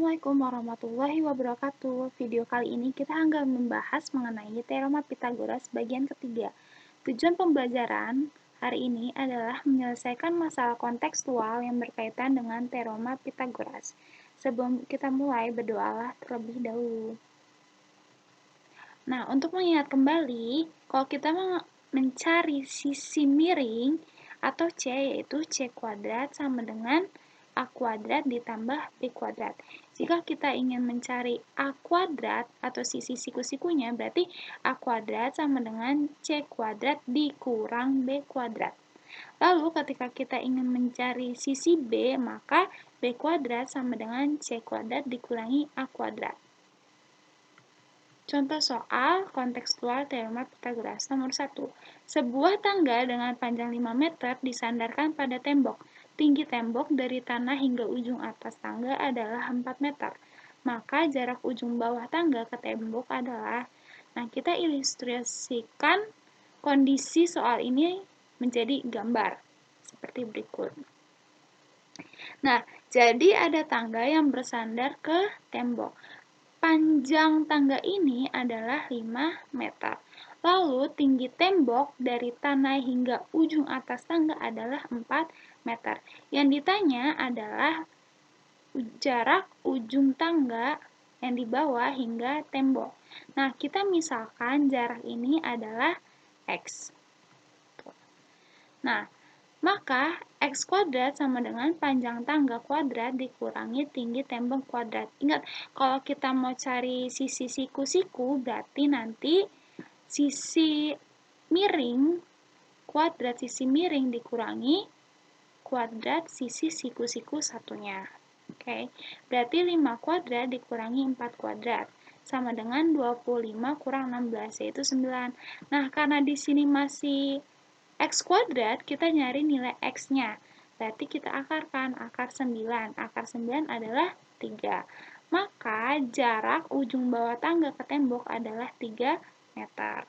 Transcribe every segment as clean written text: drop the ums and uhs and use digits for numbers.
Assalamualaikum warahmatullahi wabarakatuh. Video kali ini kita akan membahas mengenai teorema Pythagoras bagian ketiga. Tujuan pembelajaran hari ini adalah menyelesaikan masalah kontekstual yang berkaitan dengan teorema Pythagoras. Sebelum kita mulai, berdoalah terlebih dahulu. Nah, untuk mengingat kembali, kalau kita mencari sisi miring atau C, yaitu C kuadrat sama dengan A kuadrat ditambah B kuadrat. Jika kita ingin mencari A kuadrat atau sisi siku-sikunya, berarti A kuadrat sama dengan C kuadrat dikurang B kuadrat. Lalu ketika kita ingin mencari sisi B, maka B kuadrat sama dengan C kuadrat dikurangi A kuadrat. Contoh soal kontekstual teorema Pythagoras nomor 1. Sebuah tangga dengan panjang 5 meter disandarkan pada tembok. Tinggi tembok dari tanah hingga ujung atas tangga adalah 4 meter. Maka jarak ujung bawah tangga ke tembok adalah... Nah, kita ilustrasikan kondisi soal ini menjadi gambar seperti berikut. Nah, jadi ada tangga yang bersandar ke tembok. Panjang tangga ini adalah 5 meter. Lalu tinggi tembok dari tanah hingga ujung atas tangga adalah 4 meter. Yang ditanya adalah jarak ujung tangga yang di bawah hingga tembok. Nah, kita misalkan jarak ini adalah X. Nah, maka X kuadrat sama dengan panjang tangga kuadrat dikurangi tinggi tembok kuadrat. Ingat, kalau kita mau cari sisi siku-siku, berarti nanti sisi miring kuadrat sisi miring dikurangi kuadrat sisi siku-siku satunya. Oke, berarti 5 kuadrat dikurangi 4 kuadrat. Sama dengan 25 kurang 16, yaitu 9. Nah, karena di sini masih X kuadrat, kita nyari nilai X-nya. Berarti kita akarkan, akar 9. Akar 9 adalah 3. Maka jarak ujung bawah tangga ke tembok adalah 3 meter.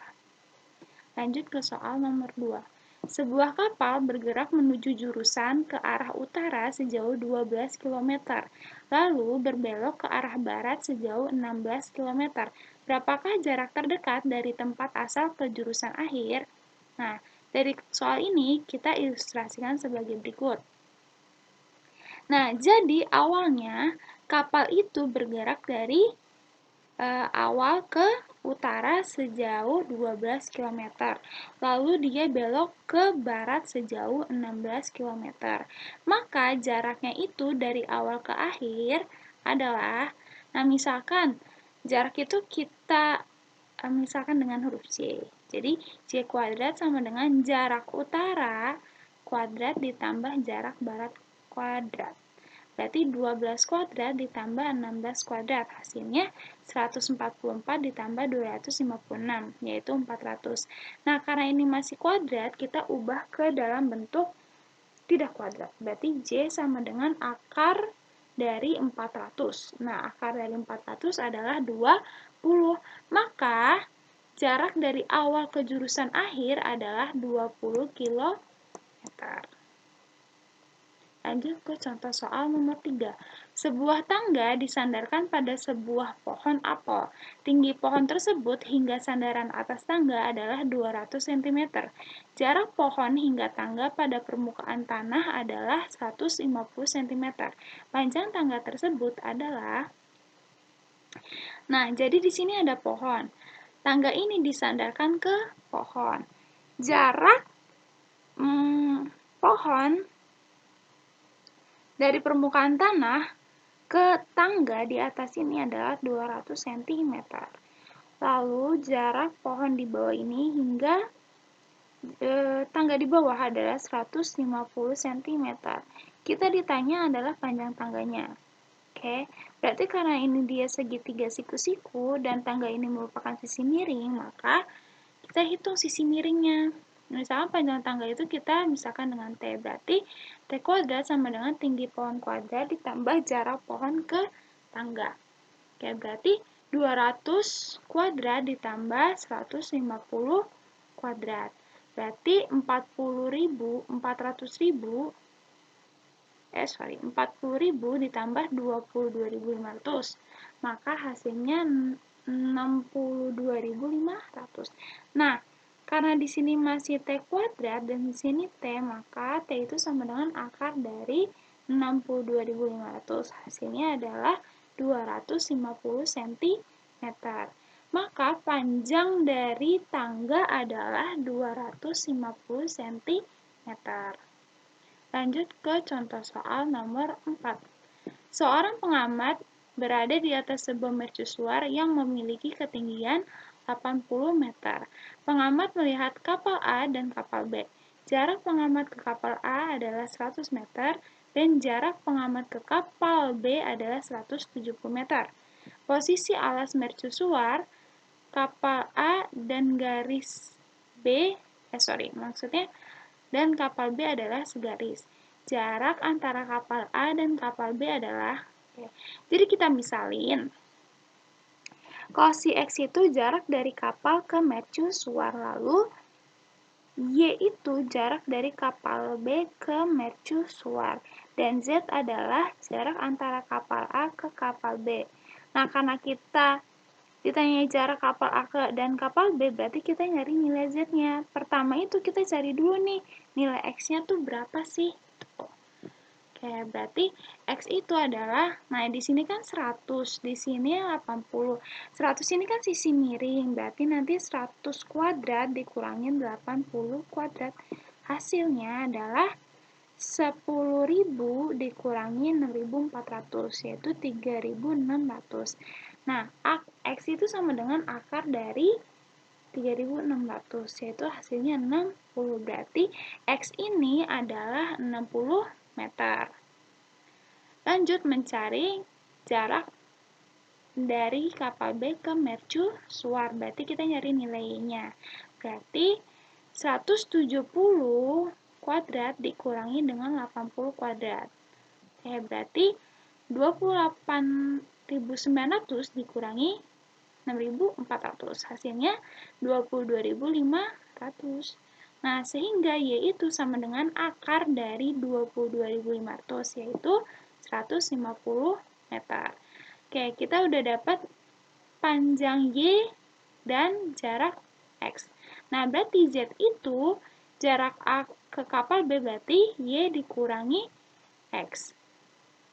Lanjut ke soal nomor 2. Sebuah kapal bergerak menuju jurusan ke arah utara sejauh 12 km. Lalu berbelok ke arah barat sejauh 16 km. Berapakah jarak terdekat dari tempat asal ke jurusan akhir? Nah, dari soal ini kita ilustrasikan sebagai berikut. Nah, jadi awalnya kapal itu bergerak dari awal ke utara sejauh 12 km. Lalu dia belok ke barat sejauh 16 km. Maka jaraknya itu dari awal ke akhir adalah, nah misalkan jarak itu kita misalkan dengan huruf C. Jadi, C kuadrat sama dengan jarak utara kuadrat ditambah jarak barat kuadrat. Berarti 12 kuadrat ditambah 16 kuadrat. Hasilnya 144 ditambah 256, yaitu 400. Nah, karena ini masih kuadrat, kita ubah ke dalam bentuk tidak kuadrat. Berarti J sama dengan akar dari 400. Nah, akar dari 400 adalah 20. Maka, jarak dari awal ke jurusan akhir adalah 20 km. Lanjut ke contoh soal nomor 3. Sebuah tangga disandarkan pada sebuah pohon apel. Tinggi pohon tersebut hingga sandaran atas tangga adalah 200 cm. Jarak pohon hingga tangga pada permukaan tanah adalah 150 cm. Panjang tangga tersebut adalah... Nah, jadi di sini ada pohon. Tangga ini disandarkan ke pohon. Jarak pohon dari permukaan tanah ke tangga di atas ini adalah 200 cm. Lalu jarak pohon di bawah ini hingga tangga di bawah adalah 150 cm. Kita ditanya adalah panjang tangganya. Oke, berarti karena ini dia segitiga siku-siku dan tangga ini merupakan sisi miring, maka kita hitung sisi miringnya. Misalkan panjang tangga itu kita misalkan dengan T, berarti T kuadrat sama dengan tinggi pohon kuadrat ditambah jarak pohon ke tangga. Oke, berarti 200 kuadrat ditambah 150 kuadrat. Berarti 400.000 40.000 ditambah 22.500. Maka hasilnya 62.500. Nah, karena di sini masih T kuadrat dan di sini T, maka T itu sama dengan akar dari 62.500. Hasilnya adalah 250 cm. Maka panjang dari tangga adalah 250 cm. Lanjut ke contoh soal nomor 4. Seorang pengamat berada di atas sebuah mercusuar yang memiliki ketinggian 80 meter. Pengamat melihat kapal A dan kapal B. Jarak pengamat ke kapal A adalah 100 meter dan jarak pengamat ke kapal B adalah 170 meter. Posisi alas mercusuar, kapal A dan garis B, dan kapal B adalah segaris. Jarak antara kapal A dan kapal B adalah, jadi kita misalin, kalau si X itu jarak dari kapal ke mercusuar, lalu Y itu jarak dari kapal B ke mercusuar, dan Z adalah jarak antara kapal A ke kapal B. Nah, karena kita ditanya jarak kapal A dan kapal B, berarti kita nyari nilai Z-nya. Pertama itu kita cari dulu nih, nilai X-nya tuh berapa sih? Oke, berarti X itu adalah, nah di sini kan 100, di sini 80. 100 ini kan sisi miring, berarti nanti 100 kuadrat dikurangin 80 kuadrat. Hasilnya adalah 10.000 dikurangi 6.400, yaitu 3.600. Nah, X itu sama dengan akar dari 3.600, yaitu hasilnya 60. Berarti X ini adalah 60 meter. Lanjut mencari jarak dari kapal B ke mercusuar. Berarti kita nyari nilainya. Berarti 170 kuadrat dikurangi dengan 80 kuadrat. Oke, berarti 28.900 dikurangi 6.400. Hasilnya 22.500. Nah, sehingga Y itu sama dengan akar dari 22.500, yaitu 150 meter. Oke, kita udah dapat panjang Y dan jarak X. Nah, berarti Z itu jarak A ke kapal B, berarti Y dikurangi X,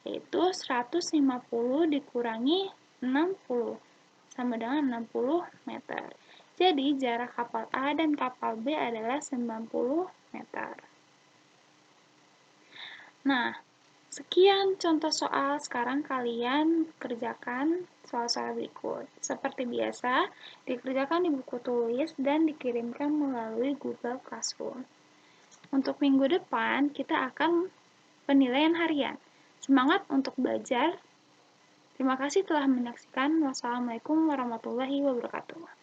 yaitu 150 dikurangi 60, sama dengan 60 meter. Jadi, jarak kapal A dan kapal B adalah 90 meter. Nah, sekian contoh soal. Sekarang kalian kerjakan soal-soal berikut. Seperti biasa, dikerjakan di buku tulis dan dikirimkan melalui Google Classroom. Untuk minggu depan, kita akan penilaian harian. Semangat untuk belajar. Terima kasih telah menyaksikan. Wassalamualaikum warahmatullahi wabarakatuh.